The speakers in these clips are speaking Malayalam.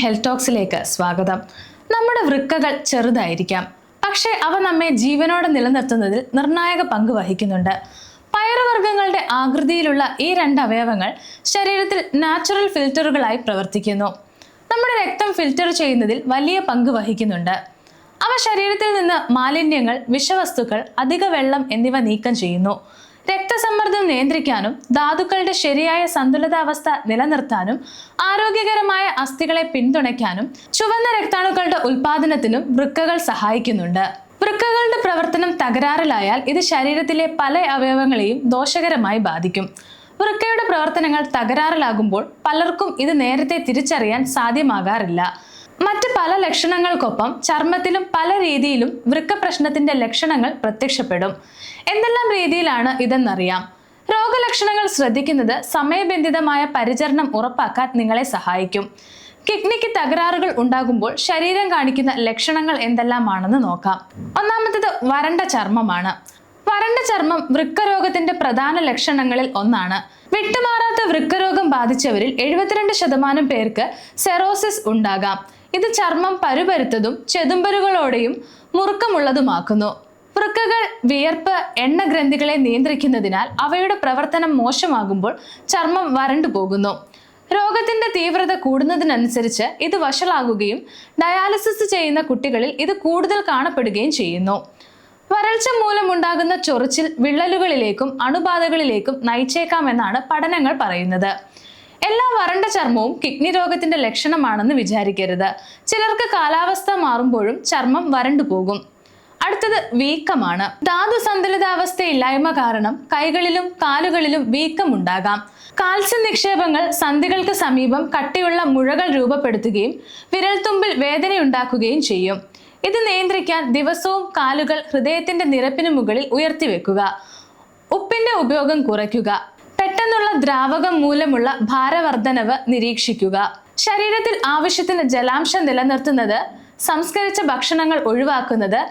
ഹെൽത്ത് ടോക്സിലേക്ക് സ്വാഗതം. നമ്മുടെ വൃക്കകൾ ചെറുതായിരിക്കാം, പക്ഷേ അവ നമ്മെ ജീവനോടെ നിലനിർത്തുന്നതിൽ നിർണായക പങ്ക് വഹിക്കുന്നുണ്ട്. പയറുവർഗ്ഗങ്ങളുടെ ആകൃതിയിലുള്ള ഈ രണ്ട് അവയവങ്ങൾ ശരീരത്തിൽ നാച്ചുറൽ ഫിൽറ്ററുകളായി പ്രവർത്തിക്കുന്നു. നമ്മുടെ രക്തം ഫിൽറ്റർ ചെയ്യുന്നതിൽ വലിയ പങ്ക് വഹിക്കുന്നുണ്ട്. അവ ശരീരത്തിൽ നിന്ന് മാലിന്യങ്ങൾ, വിഷവസ്തുക്കൾ, അധിക വെള്ളം എന്നിവ നീക്കം ചെയ്യുന്നു. രക്തസമ്മർദ്ദം നിയന്ത്രിക്കാനും ധാതുക്കളുടെ ശരിയായ സന്തുലിതാവസ്ഥ നിലനിർത്താനും ആരോഗ്യകരമായ അസ്ഥികളെ പിന്തുണയ്ക്കാനും ചുവന്ന രക്താണുക്കളുടെ ഉൽപാദനത്തിനും വൃക്കകൾ സഹായിക്കുന്നുണ്ട്. വൃക്കകളുടെ പ്രവർത്തനം തകരാറിലായാൽ ഇത് ശരീരത്തിലെ പല അവയവങ്ങളെയും ദോഷകരമായി ബാധിക്കും. വൃക്കയുടെ പ്രവർത്തനങ്ങൾ തകരാറിലാകുമ്പോൾ പലർക്കും ഇത് നേരത്തെ തിരിച്ചറിയാൻ സാധ്യമാകാറില്ല. മറ്റ് പല ലക്ഷണങ്ങൾക്കൊപ്പം ചർമ്മത്തിലും പല രീതിയിലും വൃക്ക പ്രശ്നത്തിന്റെ ലക്ഷണങ്ങൾ പ്രത്യക്ഷപ്പെടും. എന്തെല്ലാം രീതിയിലാണ് ഇതെന്നറിയാം. രോഗലക്ഷണങ്ങൾ ശ്രദ്ധിക്കുന്നത് സമയബന്ധിതമായ പരിചരണം ഉറപ്പാക്കാൻ നിങ്ങളെ സഹായിക്കും. കിഡ്നിക്ക് തകരാറുകൾ ഉണ്ടാകുമ്പോൾ ശരീരം കാണിക്കുന്ന ലക്ഷണങ്ങൾ എന്തെല്ലാമാണെന്ന് നോക്കാം. ഒന്നാമത്തേത് വരണ്ട ചർമ്മമാണ്. വരണ്ട ചർമ്മം വൃക്കരോഗത്തിന്റെ പ്രധാന ലക്ഷണങ്ങളിൽ ഒന്നാണ്. വിട്ടുമാറാത്ത വൃക്കരോഗം ബാധിച്ചവരിൽ 72% പേർക്ക് സെറോസിസ് ഉണ്ടാകാം. ഇത് ചർമ്മം പരുപരുത്തതും ചെതുമ്പലുകളോടെയും മുറുക്കമുള്ളതുമാക്കുന്നു. വൃക്കകൾ വിയർപ്പ്, എണ്ണഗ്രന്ഥികളെ നിയന്ത്രിക്കുന്നതിനാൽ അവയുടെ പ്രവർത്തനം മോശമാകുമ്പോൾ ചർമ്മം വരണ്ടു പോകുന്നു. രോഗത്തിന്റെ തീവ്രത കൂടുന്നതിനനുസരിച്ച് ഇത് വഷളാകുകയും ഡയാലിസിസ് ചെയ്യുന്ന കുട്ടികളിൽ ഇത് കൂടുതൽ കാണപ്പെടുകയും ചെയ്യുന്നു. വരൾച്ച മൂലമുണ്ടാകുന്ന ചൊറിച്ചിൽ വിള്ളലുകളിലേക്കും അണുബാധകളിലേക്കും നയിച്ചേക്കാമെന്നാണ് പഠനങ്ങൾ പറയുന്നത്. എല്ലാ വരണ്ട ചർമ്മവും കിഡ്നി രോഗത്തിന്റെ ലക്ഷണമാണെന്ന് വിചാരിക്കരുത്. ചിലർക്ക് കാലാവസ്ഥ മാറുമ്പോഴും ചർമ്മം വരണ്ടു പോകും. അടുത്തത് വീക്കമാണ്. ധാതു സന്തുലിതാവസ്ഥയില്ലായ്മ കാരണം കൈകളിലും കാലുകളിലും വീക്കം ഉണ്ടാകാം. കാൽസ്യം നിക്ഷേപങ്ങൾ സന്ധികൾക്ക് സമീപം കട്ടിയുള്ള മുഴകൾ രൂപപ്പെടുത്തുകയും വിരൽത്തുമ്പിൽ വേദനയുണ്ടാക്കുകയും ചെയ്യും. ഇത് നിയന്ത്രിക്കാൻ ദിവസവും കാലുകൾ ഹൃദയത്തിന്റെ നിരപ്പിന് മുകളിൽ ഉയർത്തിവെക്കുക. ഉപ്പിന്റെ ഉപയോഗം കുറയ്ക്കുക. പെട്ടെന്നുള്ള ദ്രാവകം മൂലമുള്ള ഭാരവർദ്ധനവ് നിരീക്ഷിക്കുക. ശരീരത്തിൽ ആവശ്യത്തിന് ജലാംശം നിലനിർത്തുന്നത്, സംസ്കരിച്ച ഭക്ഷണങ്ങൾ ഒഴിവാക്കുന്നത്,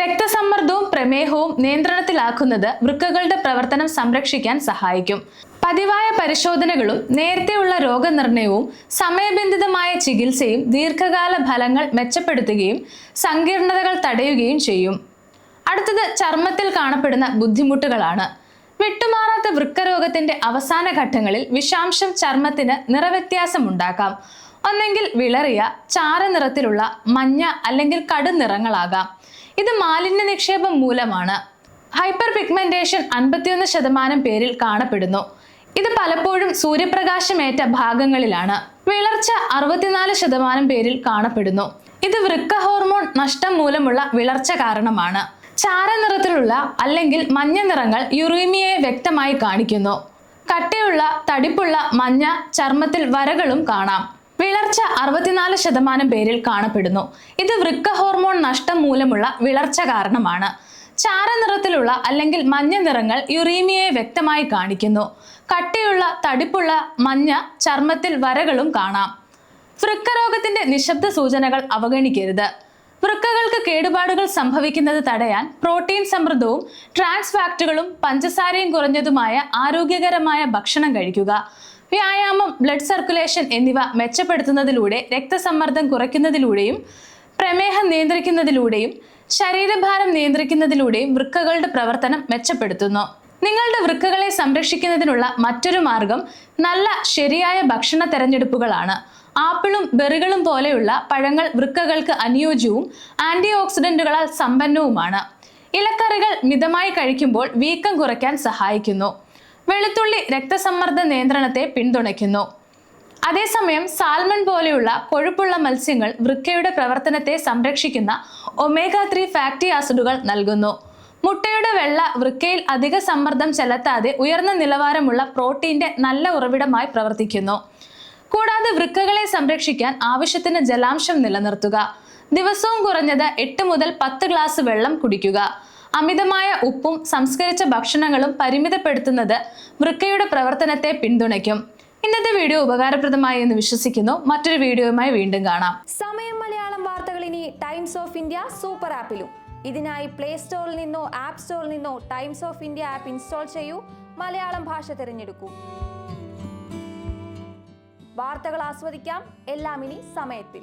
രക്തസമ്മർദ്ദവും പ്രമേഹവും നിയന്ത്രണത്തിലാക്കുന്നത് വൃക്കകളുടെ പ്രവർത്തനം സംരക്ഷിക്കാൻ സഹായിക്കും. പതിവായ പരിശോധനകളും നേരത്തെയുള്ള രോഗനിർണയവും സമയബന്ധിതമായ ചികിത്സയും ദീർഘകാല ഫലങ്ങൾ മെച്ചപ്പെടുത്തുകയും സങ്കീർണതകൾ തടയുകയും ചെയ്യും. അടുത്തത് ചർമ്മത്തിൽ കാണപ്പെടുന്ന ബുദ്ധിമുട്ടുകളാണ്. വിട്ടുമാറാത്ത വൃക്കരോഗത്തിന്റെ അവസാന ഘട്ടങ്ങളിൽ വിഷാംശം ചർമ്മത്തിന് നിറവ്യത്യാസം ഉണ്ടാക്കാം. ഒന്നെങ്കിൽ വിളറിയ ചാരനിറത്തിലുള്ള മഞ്ഞ അല്ലെങ്കിൽ കടുനിറങ്ങളാകാം. ഇത് മാലിന്യ നിക്ഷേപം മൂലമാണ്. ഹൈപ്പർ പിഗ്മെന്റേഷൻ 51% പേരിൽ കാണപ്പെടുന്നു. ഇത് പലപ്പോഴും സൂര്യപ്രകാശമേറ്റ ഭാഗങ്ങളിലാണ്. വിളർച്ച 64% പേരിൽ കാണപ്പെടുന്നു. ഇത് വൃക്ക ഹോർമോൺ നഷ്ടം മൂലമുള്ള വിളർച്ച കാരണമാണ്. ചാരനിറത്തിലുള്ള അല്ലെങ്കിൽ മഞ്ഞ നിറങ്ങൾ യുറീമിയയെ വ്യക്തമായി കാണിക്കുന്നു. കട്ടിയുള്ള തടിപ്പുള്ള മഞ്ഞ ചർമ്മത്തിൽ വരകളും കാണാം. വിളർച്ച 64% പേരിൽ കാണപ്പെടുന്നു. ഇത് വൃക്ക ഹോർമോൺ നഷ്ടം മൂലമുള്ള വിളർച്ച കാരണമാണ്. ചാരനിറത്തിലുള്ള അല്ലെങ്കിൽ മഞ്ഞ നിറങ്ങൾ യുറീമിയയെ വ്യക്തമായി കാണിക്കുന്നു. കട്ടിയുള്ള തടിപ്പുള്ള മഞ്ഞ ചർമ്മത്തിൽ വരകളും കാണാം. വൃക്കരോഗത്തിന്റെ നിശബ്ദ സൂചനകൾ അവഗണിക്കരുത്. വൃക്കകൾക്ക് കേടുപാടുകൾ സംഭവിക്കുന്നത് തടയാൻ പ്രോട്ടീൻ സമൃദ്ധവും ട്രാൻസ് ഫാക്റ്റുകളും പഞ്ചസാരയും കുറഞ്ഞതുമായ ആരോഗ്യകരമായ ഭക്ഷണം കഴിക്കുക. വ്യായാമം, ബ്ലഡ് സർക്കുലേഷൻ എന്നിവ മെച്ചപ്പെടുത്തുന്നതിലൂടെ രക്തസമ്മർദ്ദം കുറയ്ക്കുന്നതിലൂടെയും പ്രമേഹം നിയന്ത്രിക്കുന്നതിലൂടെയും ശരീരഭാരം നിയന്ത്രിക്കുന്നതിലൂടെയും വൃക്കകളുടെ പ്രവർത്തനം മെച്ചപ്പെടുത്തുന്നു. നിങ്ങളുടെ വൃക്കകളെ സംരക്ഷിക്കുന്നതിനുള്ള മറ്റൊരു മാർഗം നല്ല ശരിയായ ഭക്ഷണ തെരഞ്ഞെടുപ്പുകളാണ്. ആപ്പിളും ബെറികളും പോലെയുള്ള പഴങ്ങൾ വൃക്കകൾക്ക് അനുയോജ്യവും ആന്റി ഓക്സിഡന്റുകളാൽ സമ്പന്നവുമാണ്. ഇലക്കറികൾ മിതമായി കഴിക്കുമ്പോൾ വീക്കം കുറയ്ക്കാൻ സഹായിക്കുന്നു. വെളുത്തുള്ളി രക്തസമ്മർദ്ദ നിയന്ത്രണത്തെ പിന്തുണയ്ക്കുന്നു. അതേസമയം സാൽമൺ പോലെയുള്ള കൊഴുപ്പുള്ള മത്സ്യങ്ങൾ വൃക്കയുടെ പ്രവർത്തനത്തെ സംരക്ഷിക്കുന്ന ഒമേഗ-3 ഫാറ്റി ആസിഡുകൾ നൽകുന്നു. മുട്ടയുടെ വെള്ള വൃക്കയിൽ അധിക സമ്മർദ്ദം ചെലുത്താതെ ഉയർന്ന നിലവാരമുള്ള പ്രോട്ടീന്റെ നല്ല ഉറവിടമായി പ്രവർത്തിക്കുന്നു. കൂടാതെ വൃക്കകളെ സംരക്ഷിക്കാൻ ആവശ്യത്തിന് ജലാംശം നിലനിർത്തുക. ദിവസവും കുറഞ്ഞത് 8 മുതൽ 10 ഗ്ലാസ് വെള്ളം കുടിക്കുക. അമിതമായ ഉപ്പും സംസ്കരിച്ച ഭക്ഷണങ്ങളും പരിമിതപ്പെടുത്തുന്നത് വൃക്കയുടെ പ്രവർത്തനത്തെ പിന്തുണയ്ക്കും. ഇന്നത്തെ വീഡിയോ ഉപകാരപ്രദമായി എന്ന് വിശ്വസിക്കുന്നു. മറ്റൊരു വീഡിയോയുമായി വീണ്ടും കാണാം. സമയം മലയാളം വാർത്തകൾ ഇനി ടൈംസ് ഓഫ് ഇന്ത്യ സൂപ്പർ ആപ്പിലും. ഇതിനായി പ്ലേ സ്റ്റോറിൽ നിന്നോ ആപ്പ് സ്റ്റോറിൽ നിന്നോ times of India app install ചെയ്യൂ. മലയാളം ഭാഷ തിരഞ്ഞെടുക്കൂ. വാർത്തകൾ ആസ്വദിക്കാം എല്ലാം ഇനി സമയത്തിൽ.